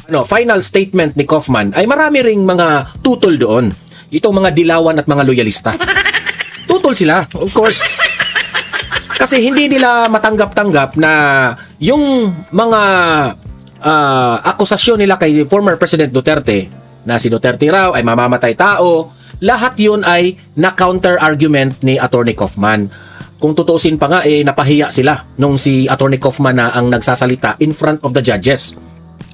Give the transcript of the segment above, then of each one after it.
final statement ni Kaufman ay marami ring mga tutol doon. Itong mga dilawan at mga loyalista. Tutol sila, of course. Kasi hindi nila matanggap-tanggap na yung mga akusasyon nila kay former President Duterte na si Duterte raw ay mamamatay tao, lahat yun ay na-counter argument ni Attorney Kaufman. Kung tutuusin pa nga, napahiya sila nung si Attorney Kaufman na ang nagsasalita in front of the judges.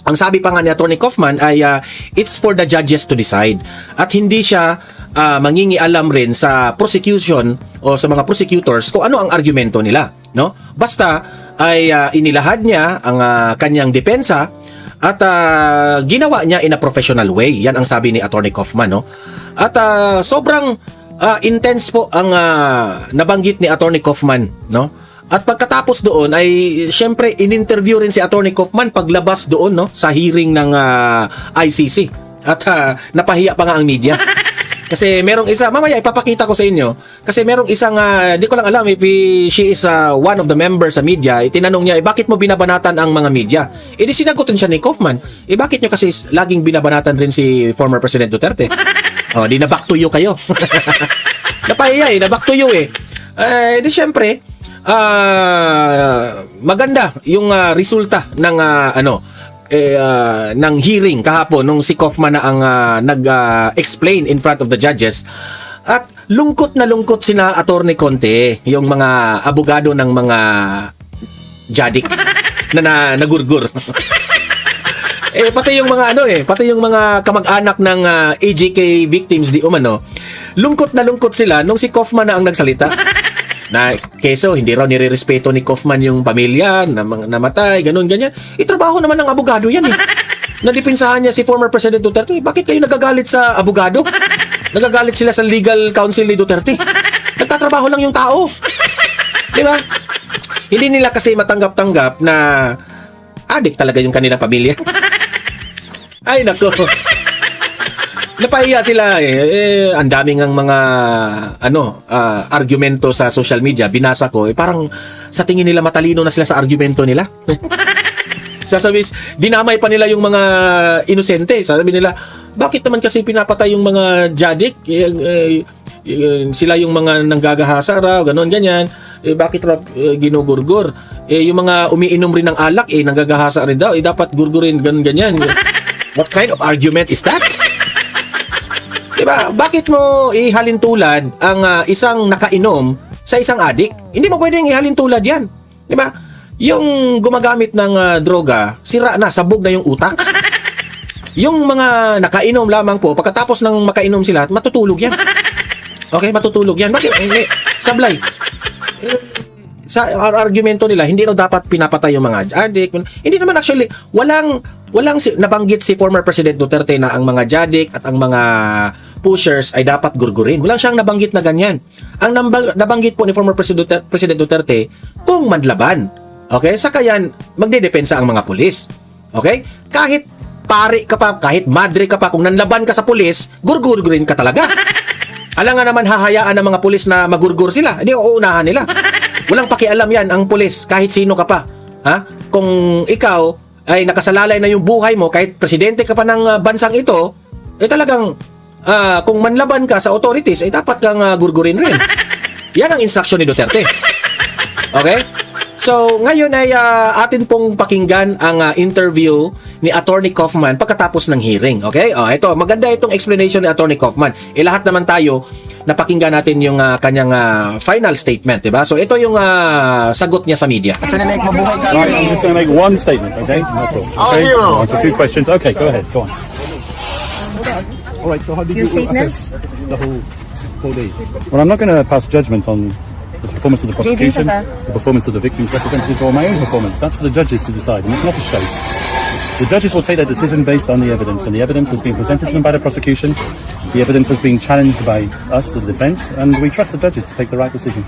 Ang sabi pa nga ni Attorney Kaufman ay it's for the judges to decide. At hindi siya mangingialam rin sa prosecution o sa mga prosecutors kung ano ang argumento nila. No? Basta ay inilahad niya ang kanyang depensa at ginawa niya in a professional way. Yan ang sabi ni Attorney Kaufman. No? At sobrang intense po ang nabanggit ni Attorney Kaufman, no? At pagkatapos doon ay syempre in-interview rin si Attorney Kaufman paglabas doon, no, sa hearing ng ICC. At napahiya pa nga ang media. Kasi merong isa, mamaya ipapakita ko sa inyo, kasi merong isang di ko lang alam if she is one of the members sa media, itinanong niya, bakit mo binabanatan ang mga media? Di sinagutin siya ni Kaufman, bakit nyo kasi laging binabanatan rin si former President Duterte? Di na back to you kayo. Napahiya na back to you di syempre, maganda yung resulta ng ng hearing kahapon nung si Kaufman na ang nag-explain in front of the judges. At lungkot na lungkot sina Attorney Conte, yung mga abogado ng mga jadik na nagurgur. Pati yung mga pati yung mga kamag-anak ng AJK victims di umano, lungkot na lungkot sila nung si Kaufman na ang nagsalita. Na keso hindi raw nirerespeto ni Kaufman yung pamilya na namatay, ganun ganyan. Trabaho naman ng abogado yan Nadipinsahan niya si former President Duterte. Bakit kayo nagagalit sa abogado? Nagagalit sila sa legal counsel ni Duterte. Nagtatrabaho lang yung tao. Di ba? Hindi nila kasi matanggap-tanggap na adik talaga yung kanilang pamilya. Ay nako. Napahiya sila ang daming ang mga argumento sa social media. Binasa ko parang sa tingin nila matalino na sila sa argumento nila. Sasabi, dinamay pa nila yung mga inosente. Sasabi nila, bakit naman kasi pinapatay yung mga jadik? Sila yung mga nanggagahasa raw, ganon ganyan. Bakit raw ginugurgur? Yung mga umiinom rin ng alak nanggagahasa rin daw. Dapat gurgurin ganon ganyan. What kind of argument is that? Diba? Bakit mo ihalin tulad ang isang nakainom sa isang adik? Hindi mo pwedeng ihalin tulad yan. Diba? Yung gumagamit ng droga, sira na, sabog na yung utak. Yung mga nakainom lamang po, pagkatapos ng makainom sila, matutulog yan. Okay, matutulog yan. Bakit? Sablay. Sa argumento nila, hindi raw dapat pinapatay yung mga adik. Hindi naman actually, walang nabanggit si former President Duterte na ang mga jadik at ang mga pushers ay dapat gurgurin. Wala siyang nabanggit na ganyan. Ang nabanggit po ni former President Duterte kung manlaban. Okay? Saka yan, magdedepensa ang mga pulis. Okay? Kahit pari ka pa, kahit madre ka pa, kung nanlaban ka sa pulis, gurgurin ka talaga. Alam nga naman hahayaan ng mga pulis na magurgur sila. Hindi, uunahan nila. Walang pakialam yan ang pulis, kahit sino ka pa. Kung ikaw ay nakasalalay na yung buhay mo, kahit presidente ka pa ng bansang ito, talagang kung manlaban ka sa authorities, dapat kang gurgurin rin. Yan ang instruction ni Duterte. Okay? So, ngayon ay atin pong pakinggan ang interview ni Attorney Kaufman pagkatapos ng hearing. Okay? Ito, maganda itong explanation ni Attorney Kaufman. Lahat naman tayo, napakinggan natin yung kanyang final statement, diba? So, ito yung sagot niya sa media. Right, I'm just going to make one statement, okay? That's all. Okay? Answer a few questions. Okay, go ahead. Go on. All right, so how did you assess the whole 4 days? Well, I'm not going to pass judgment on the performance of the prosecution, the performance of the victim's representatives, or my own performance. That's for the judges to decide, and it's not a show. The judges will take their decision based on the evidence, and the evidence has been presented to them by the prosecution. The evidence has been challenged by us, the defense, and we trust the judges to take the right decision.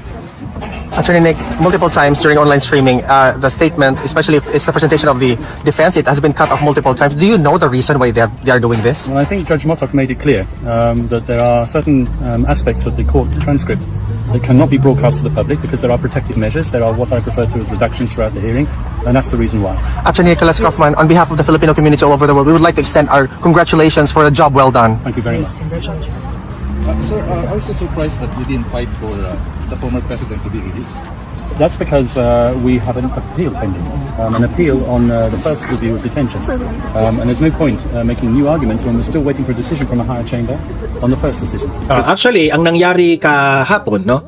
Attorney Nick, multiple times during online streaming, the statement, especially if it's the presentation of the defense, it has been cut off multiple times. Do you know the reason why they are doing this? Well, I think Judge Motok made it clear that there are certain aspects of the court transcript that cannot be broadcast to the public because there are protective measures. There are what I refer to as reductions throughout the hearing. And that's the reason why. Attorney Nicholas Kaufman, on behalf of the Filipino community all over the world, we would like to extend our congratulations for a job well done. Thank you very much. Sir, I was so surprised that you didn't fight for the former president to be released. That's because we have an appeal pending, an appeal on the first review of detention. And there's no point making new arguments when we're still waiting for a decision from a higher chamber on the first decision. Actually, ang nangyari kahapon, no?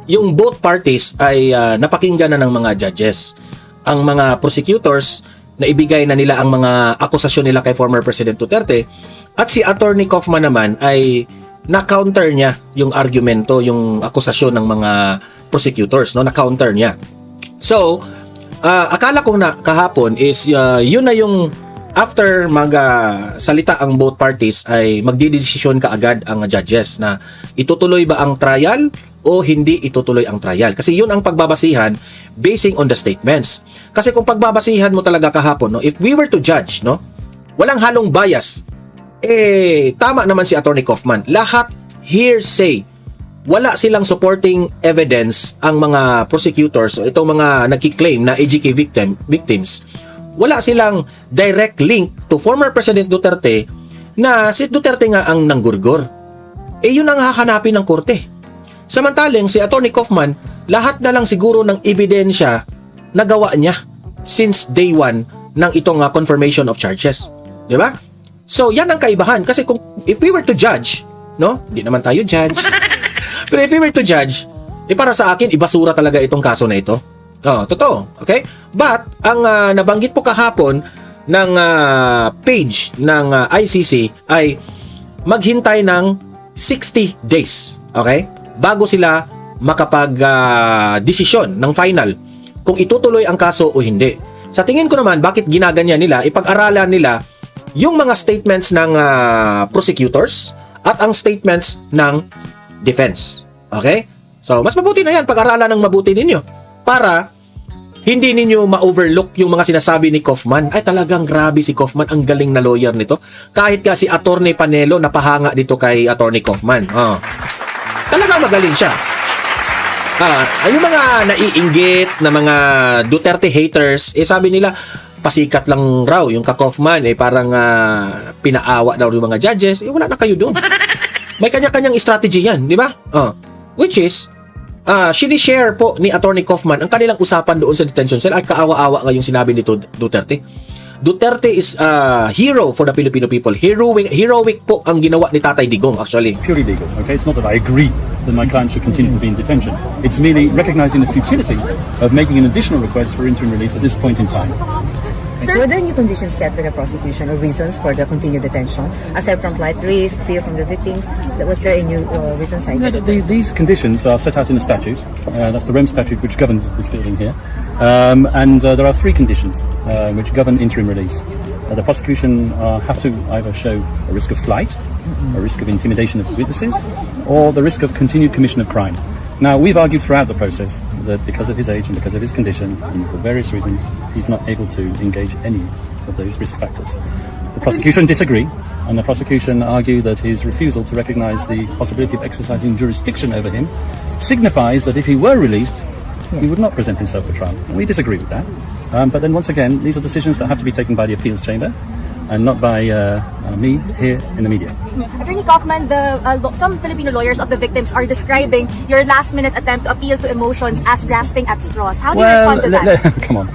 Yung both parties ay napakinggan na ng mga judges. Ang mga prosecutors na ibigay na nila ang mga akusasyon nila kay former President Duterte, at si Attorney Kaufman naman ay na-counter niya yung argumento, yung akusasyon ng mga prosecutors, no? Na-counter niya. So, akala ko na kahapon is yun na yung after salita ang both parties ay magdidesisyon kaagad ang judges na itutuloy ba ang trial o hindi itutuloy ang trial. Kasi yun ang pagbabasihan basing on the statements. Kasi kung pagbabasihan mo talaga kahapon, no, if we were to judge, no, walang halong bias, tama naman si Attorney Kaufman. Lahat hearsay. Wala silang supporting evidence ang mga prosecutors o itong mga nagki-claim na AGK victims. Wala silang direct link to former President Duterte na si Duterte nga ang nanggurgor. Yun ang hahanapin ng korte. Samantalang si Attorney Kaufman, lahat na lang siguro ng ebidensya na gawa niya since day one ng itong confirmation of charges. Di ba? So, yan ang kaibahan. Kasi kung if we were to judge, no? Hindi naman tayo judge. Pero if we were to judge, para sa akin, ibasura talaga itong kaso na ito. Totoo. Okay? But, ang nabanggit po kahapon ng page ng ICC ay maghintay ng 60 days. Okay? Bago sila makapag-desisyon ng final kung itutuloy ang kaso o hindi. Sa tingin ko naman, bakit ginaganyan nila? Ipag-aralan nila yung mga statements ng prosecutors at ang statements ng defense. Okay? So, mas mabuti na yan. Pag-aralan ng mabuti ninyo para hindi ninyo ma-overlook yung mga sinasabi ni Kaufman. Ay, talagang grabe si Kaufman. Ang galing na lawyer nito. Kahit nga si Attorney Panelo napahanga dito kay Attorney Kaufman. Talagang magaling siya. Yung mga naiinggit na mga Duterte haters, sabi nila, pasikat lang raw yung ka-Kaufman, parang pinaawa daw yung mga judges. Wala na kayo doon. May kanya-kanyang strategy yan, di ba? Which is, sinishare po ni Attorney Kaufman ang kanilang usapan doon sa detention cell ay kaawa-awa nga yung sinabi ni Duterte. Duterte is a hero for the Filipino people. Heroic po ang ginawa ni Tatay Digong actually. Purely legal, okay? It's not that I agree that my client should continue to be in detention. It's merely recognizing the futility of making an additional request for interim release at this point in time. Sir, were there new conditions set by the prosecution or reasons for the continued detention? Aside from flight risk, fear from the victims, was there a new reason cited? These conditions are set out in the statute. That's the REM statute which governs this building here. And there are three conditions which govern interim release. The prosecution have to either show a risk of flight, a risk of intimidation of witnesses, or the risk of continued commission of crime. Now, we've argued throughout the process that because of his age and because of his condition, and for various reasons, he's not able to engage any of those risk factors. The prosecution disagree, and the prosecution argue that his refusal to recognize the possibility of exercising jurisdiction over him signifies that if he were released, he would not present himself for trial. And we disagree with that. But then once again, these are decisions that have to be taken by the appeals chamber and not by me here in the media. Attorney Kaufman, some Filipino lawyers of the victims are describing your last-minute attempt to appeal to emotions as grasping at straws. How do you respond to that? Come on.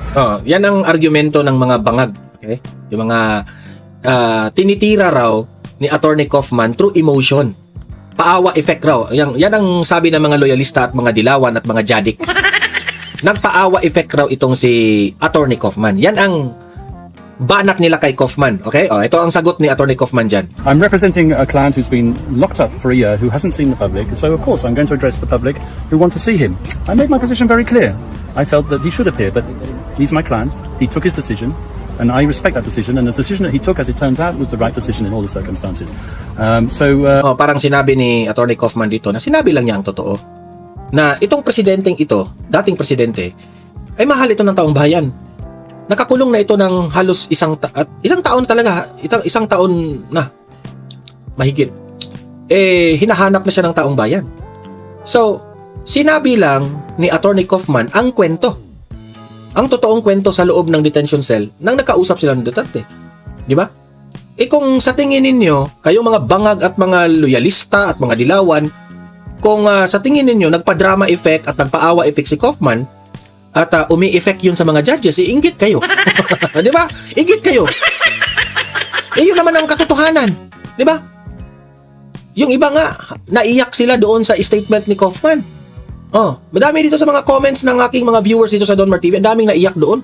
Yan ang argumento ng mga bangag. Okay? Yung mga tinitira raw ni Attorney Kaufman through emotion. Paawa effect raw. Yan ang sabi ng mga loyalista at mga dilawan at mga jadik. Nagpaawa effect raw itong si Attorney Kaufman. Yan ang banat nila kay Kaufman. Okay? Ito ang sagot ni Attorney Kaufman dyan. I'm representing a client who's been locked up for a year, who hasn't seen the public, so of course I'm going to address the public who want to see him. I made my position very clear. I felt that he should appear, but he's my client. He took his decision, and I respect that decision, and the decision that he took, as it turns out, was the right decision in all the circumstances. Parang sinabi ni Attorney Kaufman dito na sinabi lang niya ang totoo. Na itong presidenteng ito, dating presidente, ay mahal ito ng taong bayan. Nakakulong na ito ng halos isang taon talaga, isang taon na mahigit. Hinahanap na siya ng taong bayan. So, sinabi lang ni Attorney Kaufman ang kwento. ang totoong kwento sa loob ng detention cell nang nakausap sila ng Duterte. Di ba? Kung sa tingin ninyo, kayong mga bangag at mga loyalista at mga dilawan, kung sa tingin ninyo nagpa-drama effect at nagpa-awa effect si Kaufman at umi-effect yun sa mga judges, iinggit kayo. Di ba? Inggit kayo. Yun naman ang katotohanan. Di ba? Yung iba nga, naiyak sila doon sa statement ni Kaufman. Madami dito sa mga comments ng aking mga viewers dito sa Don Mar TV, ang daming naiyak doon.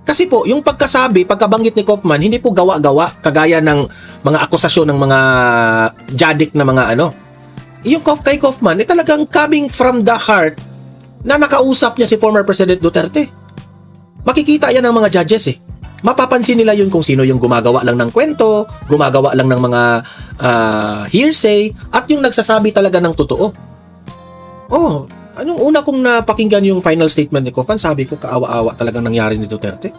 Kasi po, yung pagkasabi, pagkabanggit ni Kaufman, hindi po gawa-gawa, kagaya ng mga akusasyon ng mga jadik na mga Yung kay Kaufman, talagang coming from the heart na nakausap niya si former President Duterte. Makikita yan ng mga judges Mapapansin nila yun kung sino yung gumagawa lang ng kwento, gumagawa lang ng mga hearsay, at yung nagsasabi talaga ng totoo. Anong una kong napakinggan yung final statement ni Kaufman, sabi ko kaawa-awa talagang nangyari ni Duterte.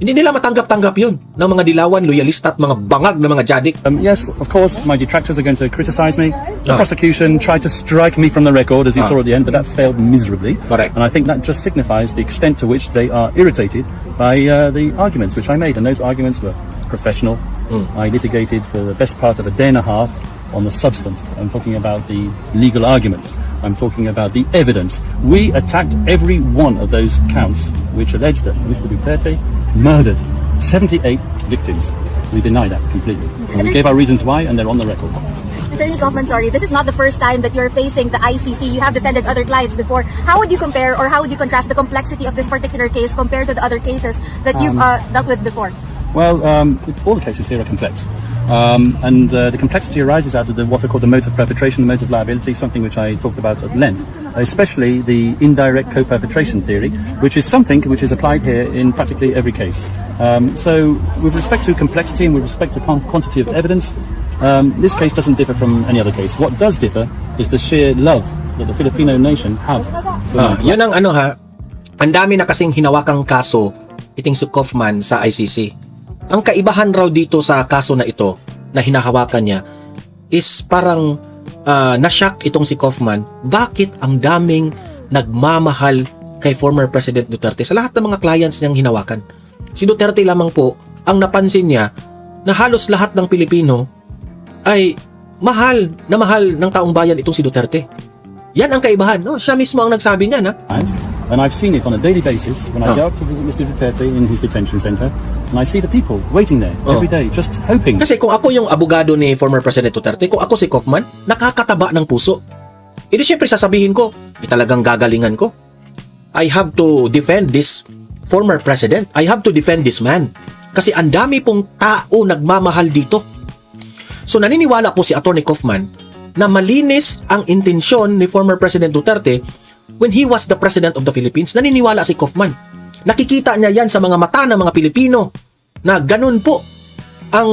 Hindi nila matanggap-tanggap yun ng mga dilawan, loyalista at mga bangag na mga jadik. Yes, of course, my detractors are going to criticize me. The prosecution tried to strike me from the record, as you saw at the end, but that failed miserably. Correct. And I think that just signifies the extent to which they are irritated by the arguments which I made. And those arguments were professional. I litigated for the best part of a day and a half on the substance. I'm talking about the legal arguments. I'm talking about the evidence. We attacked every one of those counts which alleged that Mr. Duterte murdered 78 victims. We deny that completely. And we gave our reasons why, and they're on the record. Attorney Kaufman, sorry, this is not the first time that you're facing the ICC. You have defended other clients before. How would you compare or how would you contrast the complexity of this particular case compared to the other cases that you've dealt with before? Well, all the cases here are complex. And the complexity arises out of what are called the modes of perpetration, the modes of liability, something which I talked about at length, especially the indirect co-perpetration theory, which is something which is applied here in practically every case. So with respect to complexity and with respect to quantity of evidence, this case doesn't differ from any other case. What does differ is the sheer love that the Filipino nation have for Yun ang ang dami na kasing hinawakang kaso iting si Kaufman sa ICC. Ang kaibahan raw dito sa kaso na ito na hinahawakan niya is parang na-shock itong si Kaufman. Bakit ang daming nagmamahal kay former President Duterte sa lahat ng mga clients niyang hinawakan? Si Duterte lamang po ang napansin niya na halos lahat ng Pilipino ay mahal ng taong bayan itong si Duterte. Yan ang kaibahan. Siya mismo ang nagsabi niya na. And I've seen it on a daily basis when I go up to visit Mr. Duterte in his detention center, and I see the people waiting there every day, just hoping. Kasi kung ako yung abogado ni former President Duterte, kung ako si Kaufman, nakakataba ng puso. Hindi syempre sasabihin ko, talagang gagalingan ko. I have to defend this former president. I have to defend this man. Kasi ang dami pong tao nagmamahal dito. So naniniwala po si Atty. Kaufman na malinis ang intensyon ni former President Duterte when he was the President of the Philippines. Naniniwala si Kaufman. Nakikita niya yan sa mga mata ng mga Pilipino na ganun po ang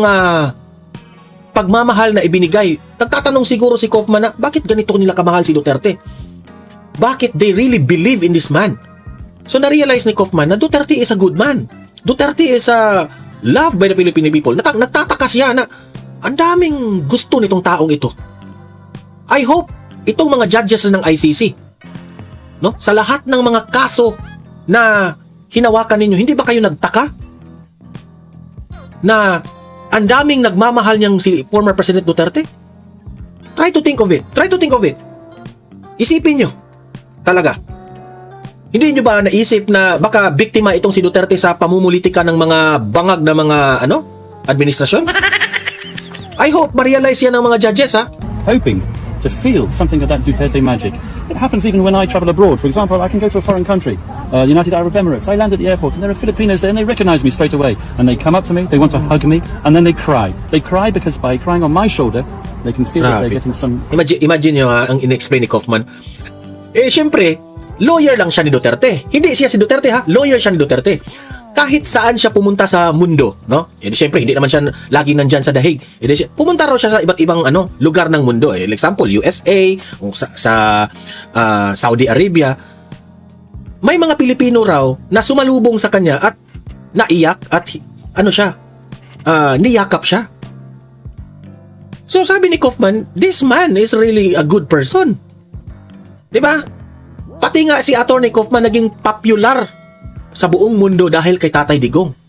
pagmamahal na ibinigay. Nagtatanong siguro si Kaufman na, bakit ganito nila kamahal si Duterte? Bakit they really believe in this man? So na-realize ni Kaufman na Duterte is a good man. Duterte is loved by the Filipino people. Nagtataka siya na ang daming gusto nitong taong ito. I hope itong mga judges ng ICC, sa lahat ng mga kaso na hinawakan ninyo, hindi ba kayo nagtaka na ang daming nagmamahal niyang si former President Duterte? Try to think of it. Isipin nyo. Talaga. Hindi nyo ba naisip na baka biktima itong si Duterte sa pamumulitika ng mga bangag na mga administrasyon? I hope ma-realize yan ng mga judges, Hoping to feel something of that Duterte magic. It happens even when I travel abroad. For example, I can go to a foreign country, United Arab Emirates. I land at the airport and there are Filipinos there and they recognize me straight away. And they come up to me, they want to hug me, and then they cry. They cry because by crying on my shoulder, they can feel that they're getting some... Imagine nyo ang in-explain ni Kaufman. Siyempre, lawyer lang siya ni Duterte. Hindi siya si Duterte, lawyer siya ni Duterte. Kahit saan siya pumunta sa mundo, siyempre, hindi naman siya laging nandyan sa dahig. Pumunta raw siya sa iba't ibang lugar ng mundo. Example, USA, sa Saudi Arabia. May mga Pilipino raw na sumalubong sa kanya at naiyak at niyakap siya. So sabi ni Kaufman, this man is really a good person. Diba? Pati nga si Atty. Kaufman naging popular sa buong mundo dahil kay Tatay Digong.